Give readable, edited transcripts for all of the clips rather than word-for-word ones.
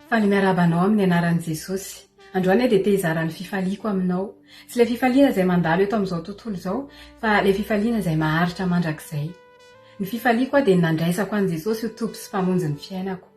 Faly miarabanao amin'ny anaran'i Jesosy. Androany dia te hizaran'ny fifaliako aminao. Tsy ilay fifaliana izay mandalo eto amin'izao tontolo izao, fa ilay fifaliana izay maharitra mandrakizay. Ny fifaliako dia nandraisako an'i Jesosy ho tompo sy mpamonjy ny fiainako.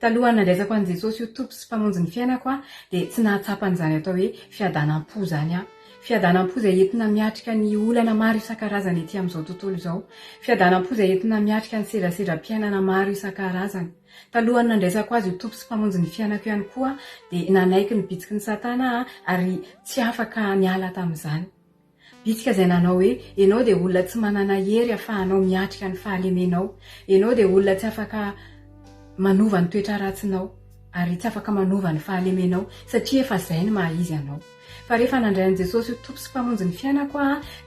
Talohan'ny nandraisako an'i Jesosy ho tompo sy mpamonjy ny fiainako dia tsy nahatsapan'izany atao hoe fiadanam-po zany aho. Fiadanam-po izay entina miatrika ny olana maro isan-karazany ety amin'izao tontolo izao. Fiadanam-po izay entina miatrika ny seraseram-piainana maro isan-karazany. Talohan'ny nandraisako azy ho tompo sy mpamonjy ny fiainako ihany koa dia nanaiky ny bitsiky ny Satana ary tsy afaka niala tamin'izany. Bitsika izay nanao hoe ianao dia olona tsy manana hery ahafahanao miatrika ny fahalemenao. Ianao dia olona tsy afaka manova ny toetra ratsinao ary tsy afaka manova ny fahalemenao satria efa izay ny maha izy anao. Fa rehefa nandray an'i Jesosy ho tompo sy mpamonjy ny fiainako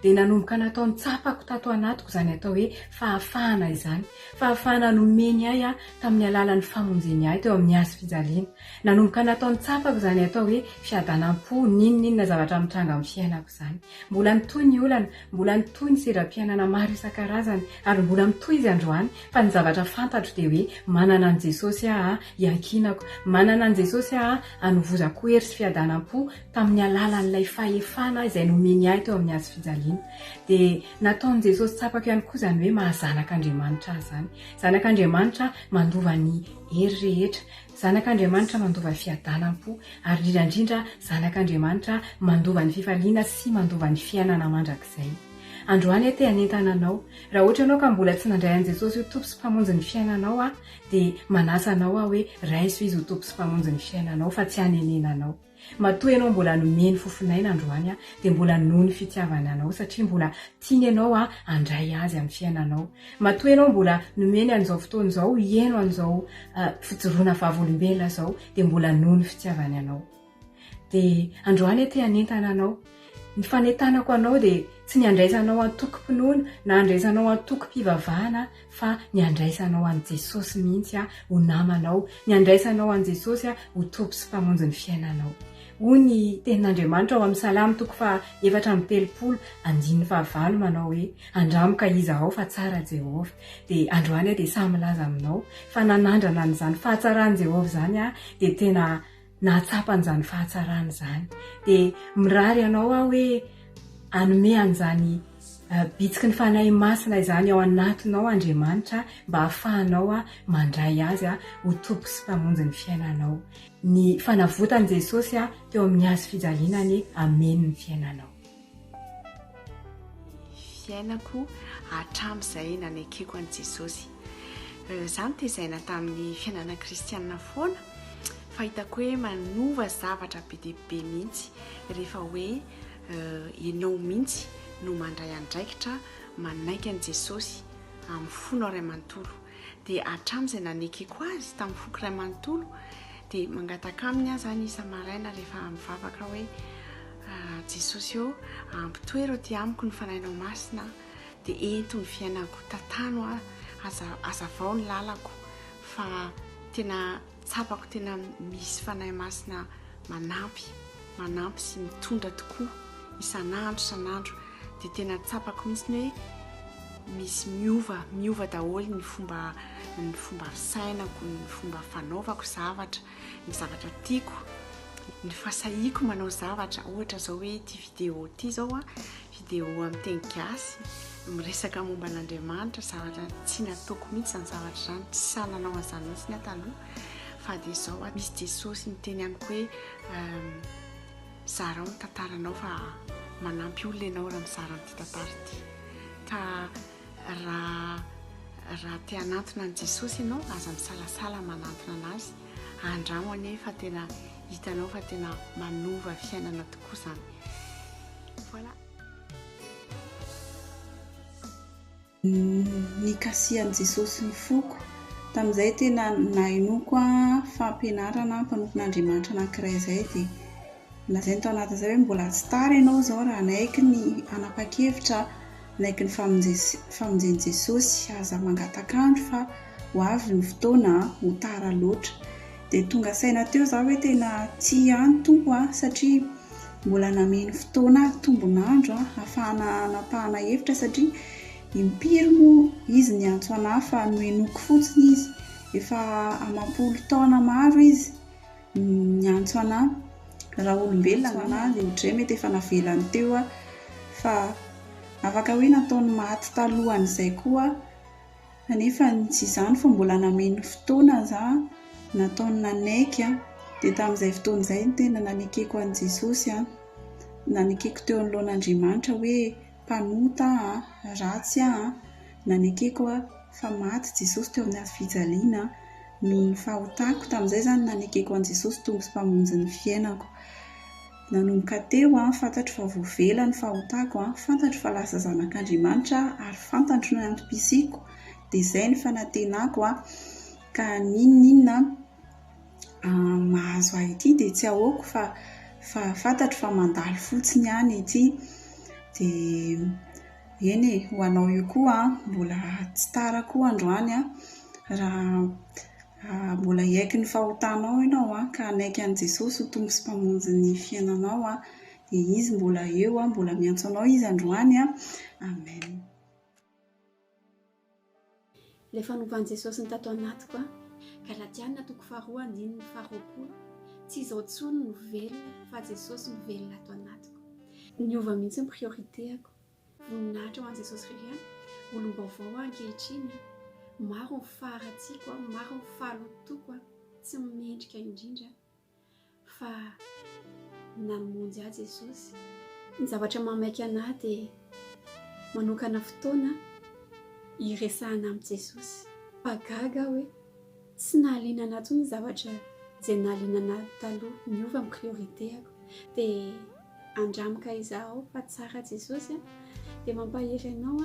dia nanomboka natao nitsapako tato anatiko izany atao hoe fahafahana izany. Fahafahana nomeny ahy tamin'ny alalan'ny famonjeny ahy teo amin'ny hazo-fijaliana. Nanomboka natao nitsapako izany atao hoe fiadanam-po ninona zavatra mitranga amin'ny fiainako izany. Mbola nitoy ny olana, mbola nitoy ny seram-piainana maro isan-karazany ary mbola mitoy izy androany fa ny zavatra fantatro dia hoe manana an'i Jesosy hiankinako, manana an'i Jesosy hanovozako hery sy fiadanam-po tamin'ny alalan'ilay fahefana izay nomeny ahy teo amin'ny hazo-fijaliana. Dia nataon'i Jesosy tsapako ihany koa izany hoe mahazanak'Andriamanitra zany. Zanak'Andriamanitra mandova ny hery rehetra. Zanak'Andriamanitra mandova fiadanam-po ary indrindra zanak'Andriamanitra mandova ny fifaliana sy mandova ny fiainana mandrakizay. Androany te hanentana anao. Raha ohatra ianao ka mbola tsy nandray an'i Jesosy ho tompo sy mpamonjy ny fiainanao dia manasa anao hoe raiso izy ho tompo sy mpamonjy ny fiainanao fa tsy hanenenanao. Matoa ianao mbola nomeny fofinaina androany dia mbola noho ny fitiavana anao satria mbola tiany ianao handray azy amin'ny fiainanao. Matoa ianao mbola nomeny an'izao fotoana izao hiaino an'izao fijoroana vavolombelona izao dia mbola noho ny fitiavana anao. Dia androany te hanentana anao. Ny fanentanako anao dia tsy ny andraisanao antokom-pinoana na andraisanao antokom-pivavahana fa ny andraisanao an'i Jesosy mihitsy ho namanao, ny andraisanao an'i Jesosy ho tompo sy mpamonjy ny fiainanao. Hoy ny tenin'Andriamanitra ao amin'ny Salamo 4:130 manao hoe andramoka izaho fa tsara Jehovah. Dia androany dia samy milaza aminao fa nanandrana an'izany fahatsarany Jehovah izany dia tena nahatsapan'izany fahatsarany izany. Dia mirary ianao hoe hanome an'izany bitsiky ny fanahy masina izany ao anatinao Andriamanitra mba hahafahanao mandray azy ho tompo sy mpamonjy ny fiainanao. Ny fanavotan'i Jesosy teo amin'ny hazo-fijalianany ameny ny fiainanao. Fiainako hatramin'izay nanekeko an'i Jesosy. Izany tezaina tamin'ny fiainana kristianina foana. Fahitako hoe manova zavatra be dia be mihitsy rehefa hoe ianao mihitsy no mandray andraikitra manaiky an'i Jesosy amin'ny fonao iray manontolo. Dia hatramin'izay nanekeko azy tamin'ny foko iray manontolo dia mangataka aminy aho zany isa-maraina rehefa mivavaka hoe Jesosy eo ampitoero ty amiko ny fanahinao masina dia ento ny fiainako tantano azavao ny lalako fa tena tsapako tena misy fanahy masina manampy sy mitondra tokoa isan'andro dia tena tsapako mihitsy ny hoe misy miova daholo ny fomba sainako, ny fomba fanaovako zavatra, ny zavatra tiako, ny fasahiako manao zavatra. Ohatra zao hoe ty vidéo ty zao vidéo amin'ny teny gasy miresaka momba an'Andriamanitra, zavatra tsy nataoko mihitsy zany zavatra zany, tsy sananao an'izany mihitsy ny taloha. Fa dia izao misy Jesosy niteny amiko hoe zarao ny tantaranao fa manampy olona ianao raha mizara an'ity tantara ity. Ka raha te hanantona an'i Jesosy ianao aza misalasala manantona anazy, andramo anie fa tena hitanao fa tena manova fiainana tokoa izany. Voilà. Ny kasihan'i Jesosy ny foko tamin'izay tena nahinoko fampianarana mpanompon'Andriamanitra anankiray izay dia lazainy tao anatin'izay hoe mbola tsy tara ianao izao raha naiky ny anapa-kevitra naiky ny famonjeny Jesosy aza mangatakandro fa ho avy ny fotoana ho tara loatra. Dia tonga saina teo zaho hoe tena tsy ihany tompo satria mbola nameny fotoana tombonandro ahafahana anapahana hevitra satria impiry moa izy niantso anahy fa nohenoko fotsiny izy efa amam-polo taona maro izy nyantso anahy raha olombelona anahy dia ohatray mety efa navelany teo fa afaka hoe nataony maty talohan'izay koa kanefa tsy izany fa mbola nameno fotoana za nataony nanaiky dia tamin'izay fotoana izay ny tena nanekeko an'i Jesosy nanekeko teo anoloan'Andriamanitra hoe mpanota ratsy nanekeko fa maty Jesosy teo amin'ny hazofijaliana noho ny fahotako. Tamin'izay izany nanekeko an'i Jesosy tonga sy mpamonjy ny fiainako. Nanomboka teo fantatro fa voavela ny fahotako fantatro fa lasa zanak'Andriamanitra ary fantatro ny antom-pisiako dia izay ny fanantenako ka ninona mahazo ahy ity dia tsy ahoako fa fantatro fa mandalo fotsiny ihany ity dia eny ho anao io koa mbola tsy tara koa androany raha mbola iaiky ny fahotanao ianao ka anaiky an'i Jesosy ho tonga sy mpamonjy ny fiainanao dia izy mbola eo mbola miantso anao izy androany amen. Ilay fanovan'i Jesosy ny tato anatiko Galatiana 2:2-4 tsy izao tsony no velona fa Jesosy no velona ato anatiko. Niova mihitsy ny prioriteako. Voninahitra ho an'i Jesosy Kristiana, olom-baovao ankehitriny, maro ny faharatsiako, maro ny fahalotoko, tsy mendrika indrindra fa namonjy ahy Jesosy. Ny zavatra mamaiky anahy dia manokana fotoana iresahana amin'ny Jesosy. Pagaga hoe tsy nahaliana anahy tsony ny zavatra izay nahaliana anahy taloha, niova ny prioriteako dia andramika izaho fa tsara Jesosy dia mampahery anao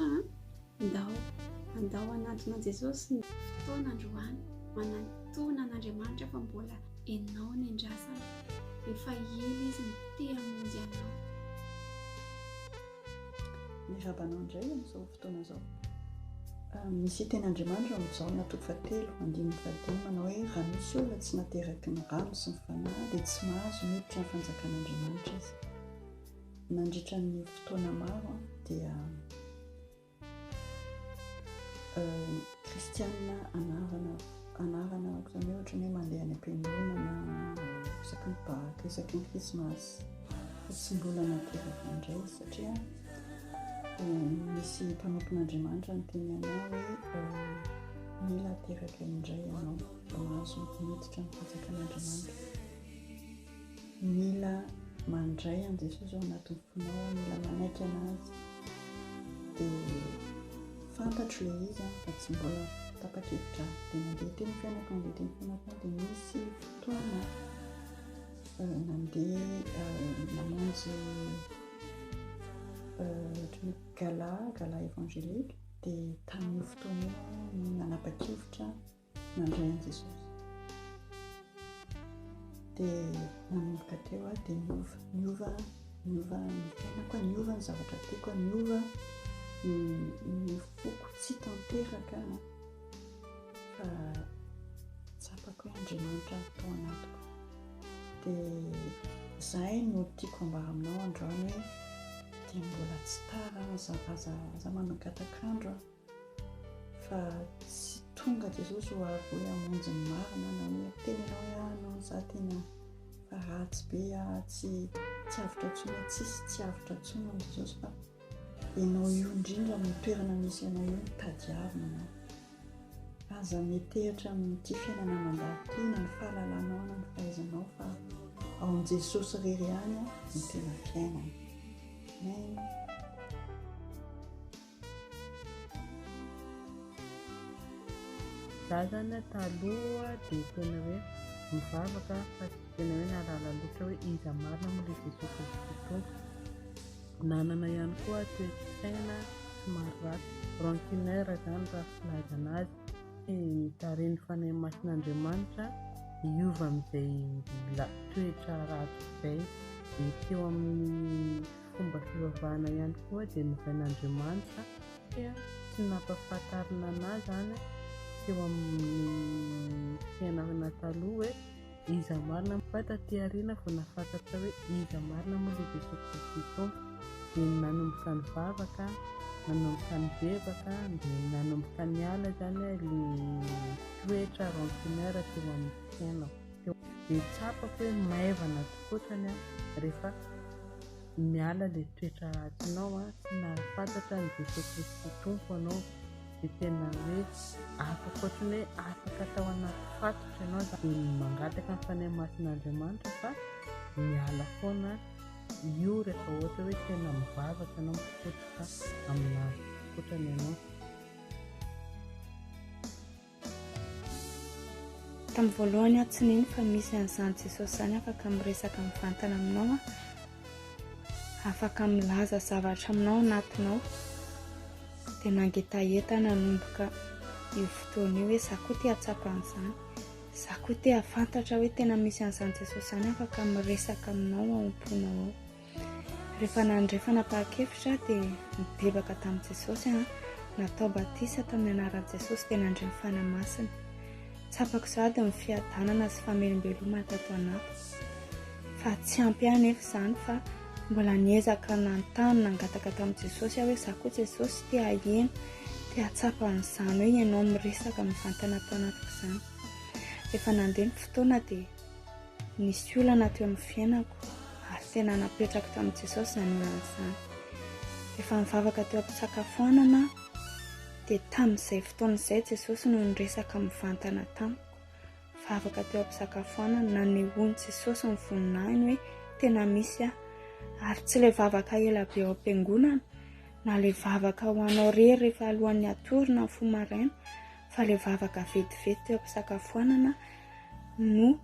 andao anatona Jesosy ny fotoana androany, manantona an'Andriamanitra fa mbola ianao ny andrasana efa ela izy ny te hamonjy anao. Mirabanao indray amin'izao fotoana izao. Misy ten'Andriamanitra amin'izao natoko fahatelo andiny fahadimy manao hoe raha misy olona tsy nateraky ny rano sy ny fanahy dia tsy mahazo miditra ny fanjakan'Andriamanitra izy. Nandritra ny fotoana maro dia kristianina anarana izany ohatra hoe mandeha any am-piangonana isaky ny Pâques, isaky ny Krismasy fa tsy mbola nateraky indray satria misy mpanompon'Andriamanitra ny teny anahy hoe mila ateraky indray ianao mba mahazo miditra ny fanjakan'Andriamanitra. Mila mandray an'i Jesosy ao anatin'ny fonao, mila manaiky anazy dia fantatro ilay izy fa tsy mbola tapa-kevitra dia mandeha teny fianako dia misy fotoana nandeha namonjy gala évangélique dia tamin'io fotoana io nanapa-kevitra mandray an'i Jesosy dia nanomboka teo dia niova ny fiainako, niova ny zavatra tiako, niova ny foko tsy tanteraka fa tsapako hoe Andriamanitra atao anatiko. Dia izay no tiako ambara aminao androany hoe dia mbola tsy tara za manangatak'andro fa tsy tonga Jesosy ho avy hoe hamonjy ny marina na hoe teny ianao hoe anao za tena fa ratsy be tsy avitra tsony, tsy avitra tsony amin'i Jesosy fa ianao io indrindra amin'ny toerana misy ianao io ny tadiavina aza metehitra amin'ity fiainana mandalo ity na ny fahalalànao na ny fahaizanao fa ao amin'i Jesosy irery ihany ny tena fiainana. Amen. Za zany taloha dia tena hoe mivavaka fa tsy tena hoe nahalala loatra hoe iza marina moa ilay Jesosy Kristy. Nanana ihany koa toe-tsaina somary ratsy, rancunière zany raha filaza anazy. Tareny fanahy masin'Andriamanitra hiova amin'izay toetra ratsy izay. Dia teo amin'ny fomba fivavahana ihany koa dia nizain'Andriamanitra dia tsy nampahafantarina anazy zany teo amin'ny fiainana taloha hoe iza marina fa taty aoriana vao nafantatra hoe iza marina moa ilay Jesosy Kristy itony. Dia nanomboka ny vavaka, nanomboka ny bebaka, dia nanomboka ny ala zany ilay toetra rancunière teo amin'ny fiainako. dia tsapako hoe maivana tokotrany rehefa miala ilay toetra ratsinao tsy nahafantatra ny Jesosy Kristy tompo anao dia tena hoe afaka ohatrany hoe afaka atao anaty fatotra ianao dia mangataka ny fanahy masin'Andriamanitra fa miala foana io rehefa ohatra hoe tena mivavaka ianao mikotrika aminazy tokotrany ianao. Tamin'ny voalohany tsy nino fa misy an'izany Jesosy zany afaka miresaka mivantana aminao, afaka milaza zavatra aminao anatinao, dia nangetaheta nanomboka io fotoana io hoe za koa te hatsapa an'izany, za koa te hafantatra hoe tena misy an'izany Jesosy zany afaka miresaka aminao aomponao ao. Rehefa nandrefa napahakevitra dia nibebaka tamin'i Jesosy, natao batisa tamin'ny anaran'i Jesosy dia nandre ny fanamasina. Tsapako sady ny fiadanana sy famelom-belomana tato anaty, fa tsy ampy ihany nefa izany fa mbola niezaka nantany nangataka tamin'i Jesosy hoe za koa Jesosy te haheno, te hatsapa an'izany hoe ianao miresaka mivantana atao anatiko izany. Rehefa nandeha ny fotoana dia nisy olana teo amin'ny fiainako ary tena napetraka tamin'i Jesosy izany olana izany. Rehefa mivavaka teo am-pisakafoanana dia tamin'izay fotoana izay Jesosy no niresaka mivantana tamiko. Vavaka teo am-pisakafoanana nanehoany Jesosy ny voninahiny hoe tena misy ary tsy ilay vavaka ela be ao am-piangonana na ilay vavaka ho anao rehefa alohan'ny atory na fomaraina, fa ilay vavaka vetivety teo am-pisakafoanana no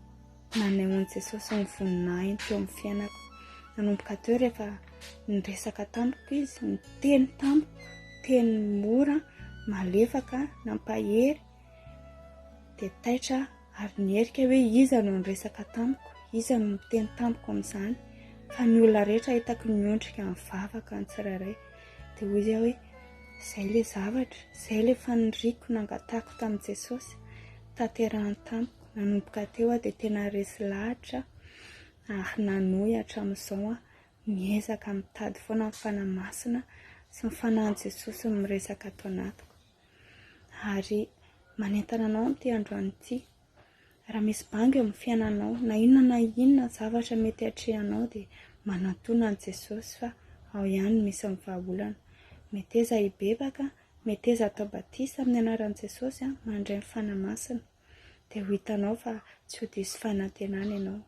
nanehoany Jesosy ny voninahiny teo amin'ny fiainako. Nanomboka teo rehefa niresaka tamiko izy, niteny tamiko, teny mora, malefaka, nampahery, dia taitra ary nierika hoe iza no niresaka tamiko, iza no miteny tamiko amin'izany, fa ny olona rehetra hitako niondrika mivavaka ny tsirairay. Dia hoy izy hoe izay ilay zavatra, izay ilay faniriako nangatako tamin'i Jesosy, tanterahany tamiko. Nanomboka teo dia tena resy lahatra ary nanohy hatramin'izao miezaka mitady foana ny fanamasina sy ny fanahin'i Jesosy miresaka ato anatiko. Ary manentana anao amin'ity androany ity, raha misy bangy amin'ny fiainanao na inona zavatra mety hatrehanao dia manantona an'i Jesosy fa ao ihany misy ny vahaolana. Mety eza hibebaka, mety eza atao batisa amin'ny anaran'i Jesosy mandray ny fanamasina, dia ho hitanao fa tsy ho diso fanantenana ianao.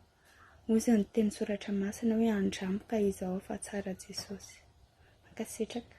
Hoy izy ny teny soratra masina hoe andramboka izaho fa tsara Jesosy. Mankasitraka.